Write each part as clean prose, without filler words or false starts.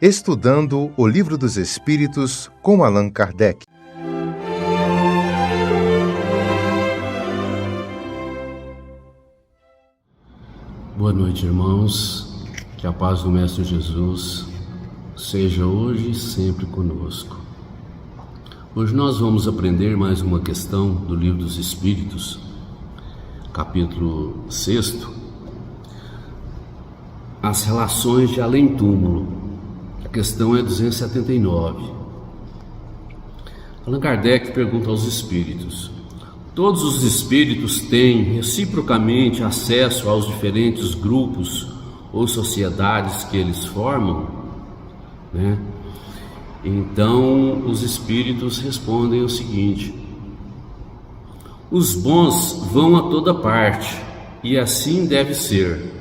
Estudando o Livro dos Espíritos com Allan Kardec. Boa noite, irmãos. Que a paz do Mestre Jesus seja hoje e sempre conosco. Hoje nós vamos aprender mais uma questão do Livro dos Espíritos, capítulo 6, as relações de além-túmulo. A questão é 279. Allan Kardec pergunta aos espíritos: todos os espíritos têm reciprocamente acesso aos diferentes grupos ou sociedades que eles formam? Então os espíritos respondem o seguinte: os bons vão a toda parte, e assim deve ser,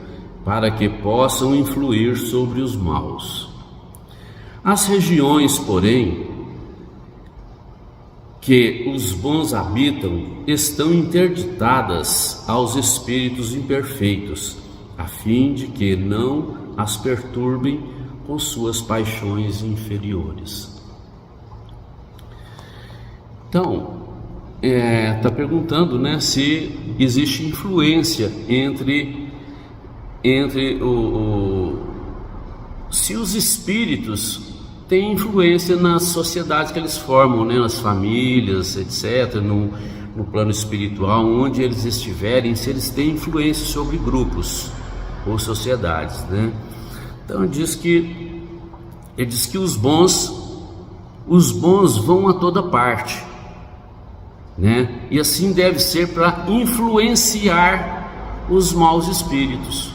para que possam influir sobre os maus. As regiões, porém, que os bons habitam estão interditadas aos espíritos imperfeitos, a fim de que não as perturbem com suas paixões inferiores. Então, está perguntando, se existe influência se os espíritos têm influência nas sociedades que eles formam, nas famílias, etc., no plano espiritual, onde eles estiverem, se eles têm influência sobre grupos ou sociedades, Então ele diz que os bons vão a toda parte, E assim deve ser para influenciar os maus espíritos.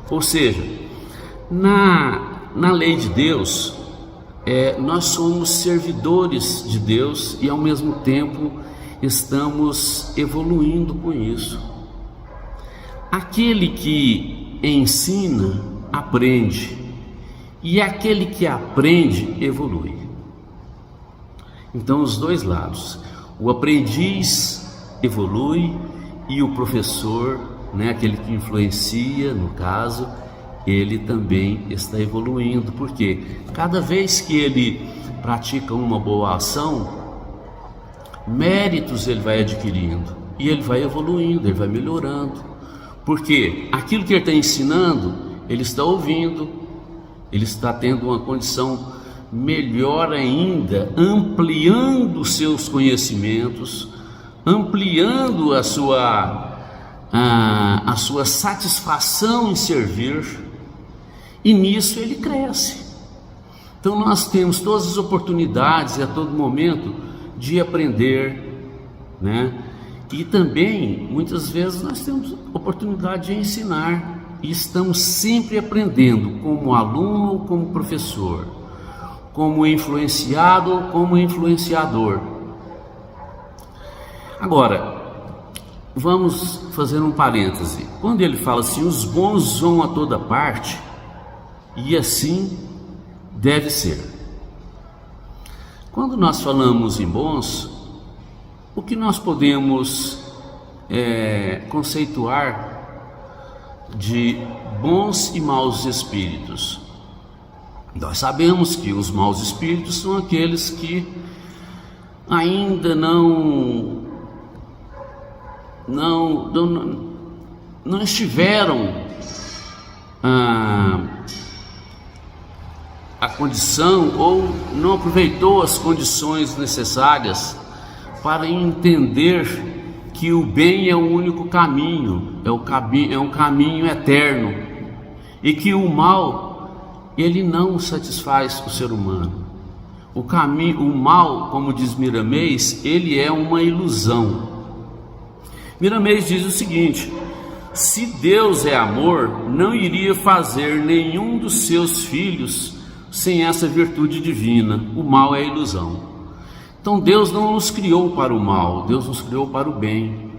Ou seja, na lei de Deus, nós somos servidores de Deus e ao mesmo tempo estamos evoluindo com isso. Aquele que ensina, aprende, e aquele que aprende, evolui. Então os dois lados, o aprendiz evolui e o professor, aquele que influencia, no caso, ele também está evoluindo, porque cada vez que ele pratica uma boa ação, méritos ele vai adquirindo, e ele vai evoluindo, ele vai melhorando, porque aquilo que ele está ensinando, ele está ouvindo, ele está tendo uma condição melhor ainda, ampliando os seus conhecimentos, ampliando a sua satisfação em servir, e nisso ele cresce. Então nós temos todas as oportunidades a todo momento de aprender, E também muitas vezes nós temos oportunidade de ensinar, e estamos sempre aprendendo, como aluno ou como professor, como influenciado ou como influenciador. Agora, vamos fazer um parêntese. Quando ele fala assim, os bons vão a toda parte, e assim deve ser. Quando nós falamos em bons, o que nós podemos conceituar de bons e maus espíritos? Nós sabemos que os maus espíritos são aqueles que ainda não estiveram a condição, ou não aproveitou as condições necessárias para entender que o bem é o único caminho, é um caminho eterno, e que o mal, ele não satisfaz o ser humano. O mal, como diz Miramês, ele é uma ilusão. Miramês diz o seguinte: se Deus é amor, não iria fazer nenhum dos seus filhos sem essa virtude divina. O mal é a ilusão. Então Deus não nos criou para o mal, Deus nos criou para o bem.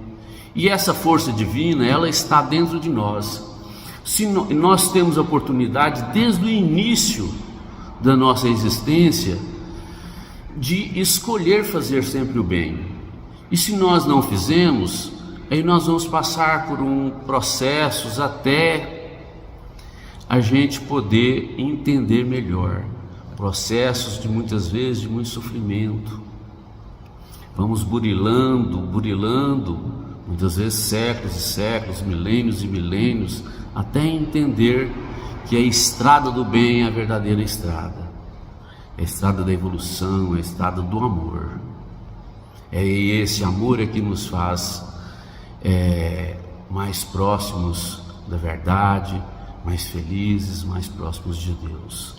E essa força divina, ela está dentro de nós. Se nós temos a oportunidade, desde o início da nossa existência, de escolher fazer sempre o bem. E se nós não fizemos, aí nós vamos passar por processos até a gente poder entender melhor processos de muitas vezes de muito sofrimento. Vamos burilando, muitas vezes séculos e séculos, milênios e milênios, até entender que a estrada do bem é a verdadeira estrada, é a estrada da evolução, é a estrada do amor. É esse amor que nos faz mais próximos da verdade, mais felizes, mais próximos de Deus.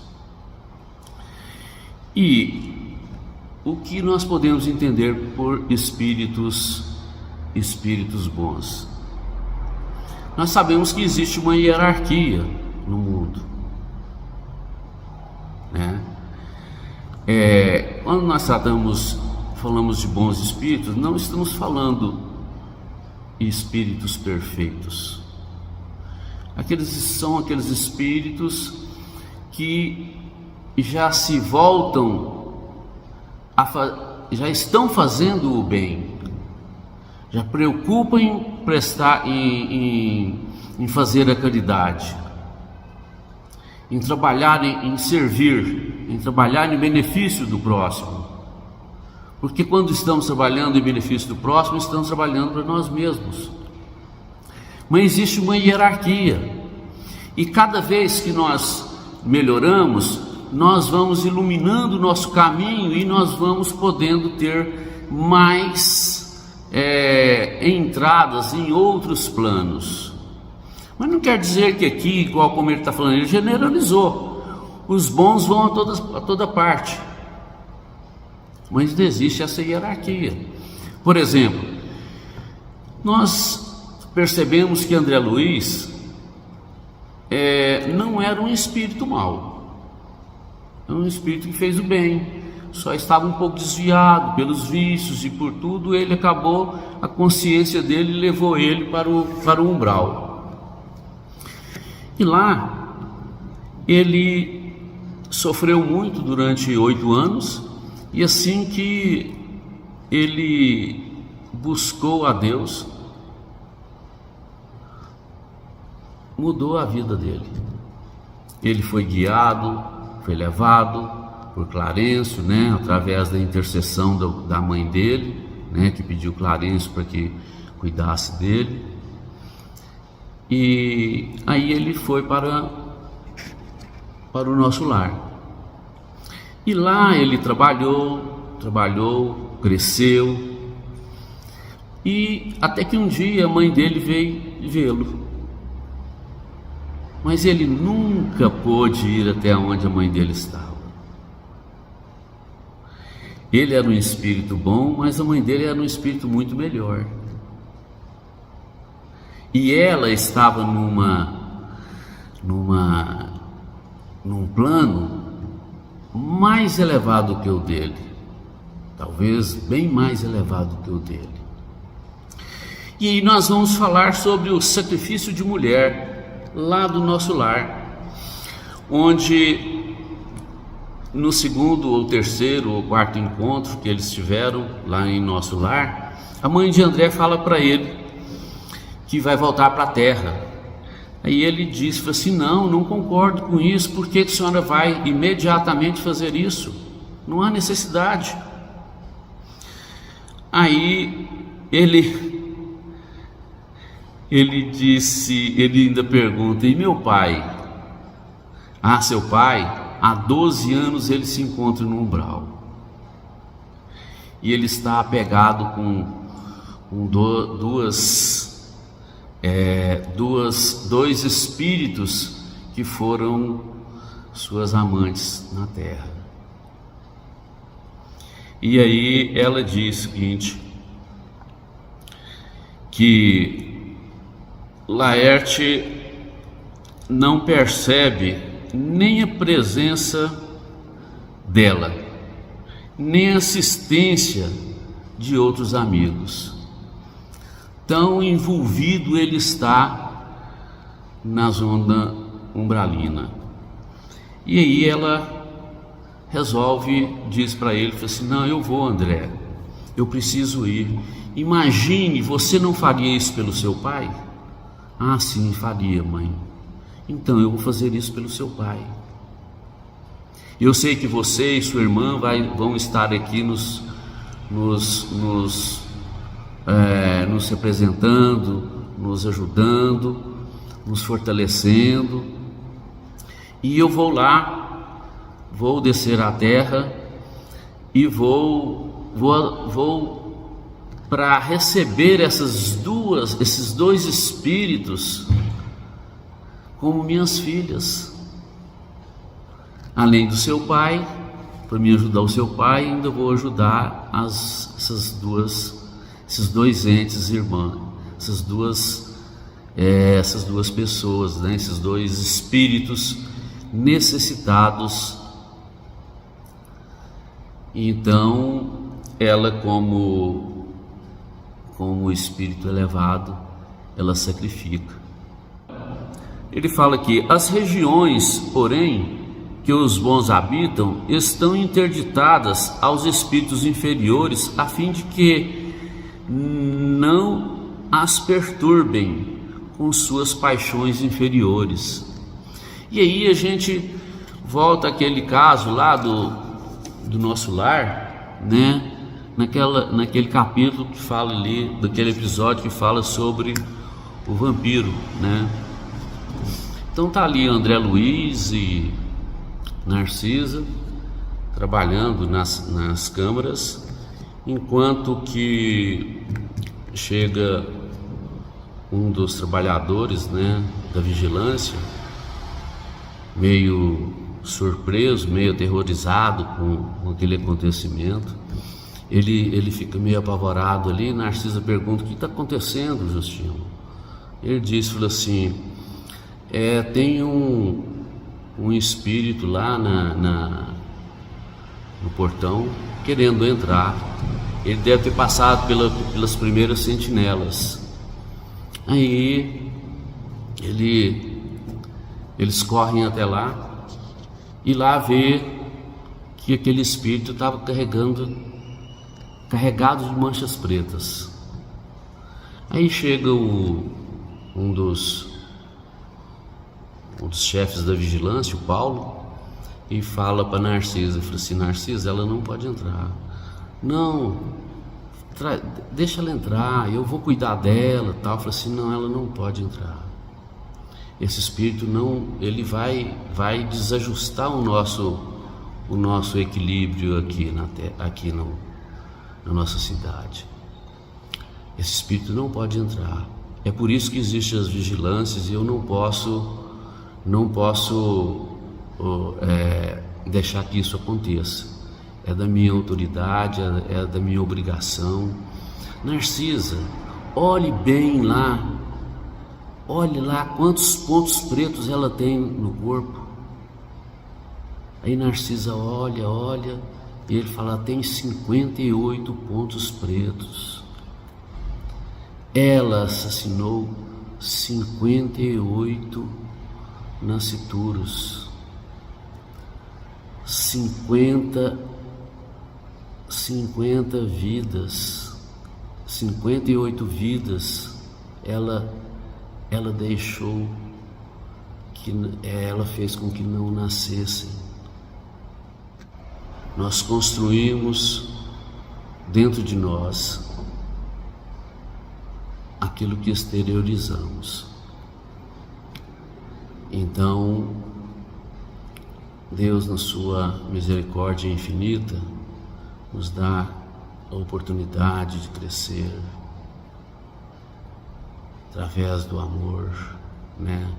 E o que nós podemos entender por espíritos bons? Nós sabemos que existe uma hierarquia no mundo, né? Quando nós falamos de bons espíritos, não estamos falando espíritos perfeitos. São aqueles espíritos que já se voltam, já estão fazendo o bem, já preocupam em fazer a caridade, em trabalhar em servir, em trabalhar em benefício do próximo. Porque quando estamos trabalhando em benefício do próximo, estamos trabalhando para nós mesmos. Mas existe uma hierarquia, e cada vez que nós melhoramos, nós vamos iluminando o nosso caminho e nós vamos podendo ter mais entradas em outros planos. Mas não quer dizer que aqui, igual como ele está falando, ele generalizou. Os bons vão a toda parte. Mas existe essa hierarquia. Por exemplo, nós percebemos que André Luiz não era um espírito mau. Era um espírito que fez o bem, só estava um pouco desviado pelos vícios e por tudo ele acabou, a consciência dele levou ele para o umbral. E lá ele sofreu muito durante 8 anos, e assim que ele buscou a Deus, mudou a vida dele. Ele foi guiado, foi levado por Clarencio, né, através da intercessão da mãe dele, né, que pediu Clarencio para que cuidasse dele. E aí ele foi para o nosso lar. E lá ele trabalhou, cresceu, e até que um dia a mãe dele veio vê-lo. Mas ele nunca pôde ir até onde a mãe dele estava. Ele era um espírito bom, mas a mãe dele era um espírito muito melhor. E ela estava num plano mais elevado que o dele, talvez bem mais elevado que o dele. E aí nós vamos falar sobre o sacrifício de mulher lá do nosso lar, onde no segundo ou terceiro ou quarto encontro que eles tiveram lá em nosso lar, a mãe de André fala para ele que vai voltar para a terra. Aí ele disse assim: não concordo com isso. Por que a senhora vai imediatamente fazer isso? Não há necessidade. Aí ele ainda pergunta: e meu pai? Seu pai, há 12 anos ele se encontra no umbral, e ele está apegado com dois espíritos que foram suas amantes na terra. E aí ela diz o seguinte, que Laerte não percebe nem a presença dela, nem a assistência de outros amigos. Tão envolvido ele está na zona umbralina. E aí ela resolve, diz para ele, fala assim: não, eu vou, André, eu preciso ir. Imagine, você não faria isso pelo seu pai? Sim, faria, mãe. então eu vou fazer isso pelo seu pai. Eu sei que você e sua irmã vão estar aqui nos representando, nos ajudando, nos fortalecendo, e eu vou lá, vou descer à terra e vou para receber esses dois espíritos como minhas filhas. Além do seu pai, para me ajudar o seu pai, ainda vou ajudar esses dois entes irmãs, essas duas pessoas, né? Esses dois espíritos necessitados. Então, ela como espírito elevado, ela sacrifica. Ele fala que as regiões, porém, que os bons habitam, estão interditadas aos espíritos inferiores, a fim de que não as perturbem com suas paixões inferiores. E aí a gente volta àquele caso lá do nosso lar, né? Naquele capítulo que fala ali, daquele episódio que fala sobre o vampiro, né? Então tá ali André Luiz e Narcisa trabalhando nas câmaras, enquanto que chega um dos trabalhadores, né, da vigilância, meio surpreso, meio aterrorizado com aquele acontecimento. Ele fica meio apavorado ali. Narcisa pergunta: o que está acontecendo, Justino? Ele fala assim: tem um espírito lá no portão querendo entrar. Ele deve ter passado pelas primeiras sentinelas. Aí eles correm até lá e lá vê que aquele espírito estava carregado de manchas pretas. Aí chega um dos chefes da vigilância, o Paulo, e fala para Narcisa, fala assim: Narcisa, ela não pode entrar. Não, deixa ela entrar, eu vou cuidar dela, tal. Fala assim: não, ela não pode entrar. Esse espírito não, ele vai desajustar o nosso equilíbrio aqui na nossa cidade. Esse espírito não pode entrar. É por isso que existem as vigilâncias, e eu não posso deixar que isso aconteça. É da minha autoridade, é da minha obrigação. Narcisa, olhe bem lá, olhe lá quantos pontos pretos ela tem no corpo. Aí Narcisa olha, e ele fala: tem 58 pontos pretos. Ela assassinou 58 nascituros, 50 vidas, 58 vidas. Ela deixou ela fez com que não nascessem. Nós construímos dentro de nós aquilo que exteriorizamos. Então, Deus, na sua misericórdia infinita, nos dá a oportunidade de crescer através do amor, né?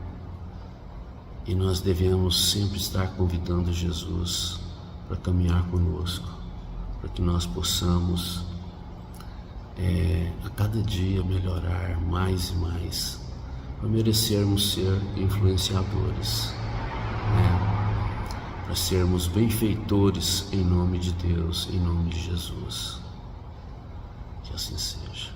E nós devemos sempre estar convidando Jesus para caminhar conosco, para que nós possamos a cada dia melhorar mais e mais, para merecermos ser influenciadores, né? Para sermos benfeitores em nome de Deus, em nome de Jesus. Que assim seja.